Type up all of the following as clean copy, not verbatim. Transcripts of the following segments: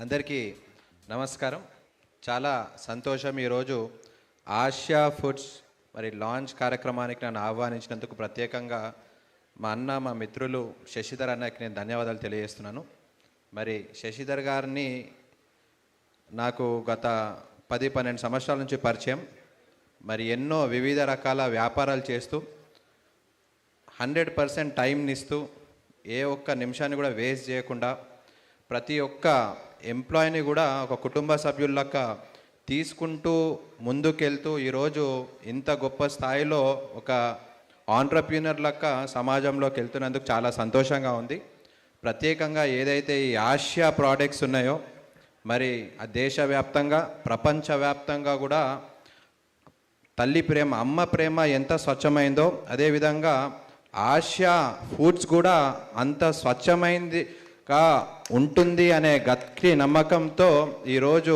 అందరికీ నమస్కారం. చాలా సంతోషం ఈరోజు ఆసియా ఫుడ్స్ మరి లాంచ్ కార్యక్రమానికి నన్ను ఆహ్వానించినందుకు ప్రత్యేకంగా మా అన్న మా మిత్రులు శశిధర్ అన్నకి నేను ధన్యవాదాలు తెలియజేస్తున్నాను. మరి శశిధర్ గారిని నాకు గత 10-12 సంవత్సరాల నుంచి పరిచయం. మరి ఎన్నో వివిధ రకాల వ్యాపారాలు చేస్తూ 100% టైంని ఇస్తూ ఏ ఒక్క నిమిషాన్ని కూడా వేస్ట్ చేయకుండా ప్రతి ఒక్క ఎంప్లాయీని కూడా ఒక కుటుంబ సభ్యులక తీసుకుంటూ ముందుకెళ్తూ ఈరోజు ఇంత గొప్ప స్థాయిలో ఒక ఆంట్రప్రీనర్ లెక్క సమాజంలోకి వెళ్తున్నందుకు చాలా సంతోషంగా ఉంది. ప్రత్యేకంగా ఏదైతే ఈ ఆసియా ప్రోడక్ట్స్ ఉన్నాయో మరి ఆ దేశవ్యాప్తంగా ప్రపంచవ్యాప్తంగా కూడా తల్లి ప్రేమ అమ్మ ప్రేమ ఎంత స్వచ్ఛమైందో అదేవిధంగా ఆసియా ఫుడ్స్ కూడా అంత స్వచ్ఛమైందిగా ఉంటుంది అనే గట్టి నమ్మకంతో ఈరోజు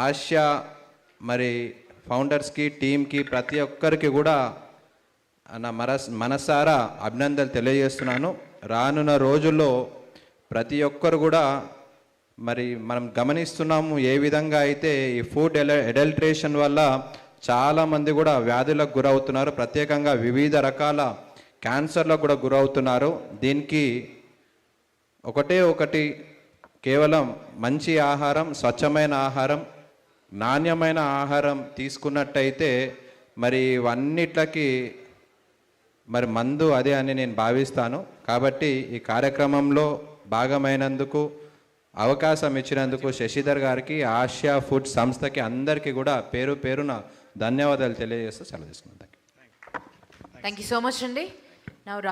ఆసియా మరి ఫౌండర్స్కి టీంకి ప్రతి ఒక్కరికి కూడా నా మనసారా అభినందనలు తెలియజేస్తున్నాను. రానున్న రోజుల్లో ప్రతి ఒక్కరు కూడా మరి మనం గమనిస్తున్నాము ఏ విధంగా అయితే ఈ ఫుడ్ అడల్ట్రేషన్ వల్ల చాలామంది కూడా వ్యాధులకు గురవుతున్నారు. ప్రత్యేకంగా వివిధ రకాల క్యాన్సర్లకు కూడా గురవుతున్నారు. దీనికి ఒకటి కేవలం మంచి ఆహారం, స్వచ్ఛమైన ఆహారం, నాణ్యమైన ఆహారం తీసుకున్నట్టయితే మరి ఇవన్నిట్లకి మరి మందు అదే అని నేను భావిస్తాను. కాబట్టి ఈ కార్యక్రమంలో భాగమైనందుకు అవకాశం ఇచ్చినందుకు శశిధర్ గారికి ఆసియా ఫుడ్ సంస్థకి అందరికీ కూడా పేరు పేరున ధన్యవాదాలు తెలియజేస్తూ సెలవు తీసుకున్నాను. థ్యాంక్ యూ సో మచ్ అండి.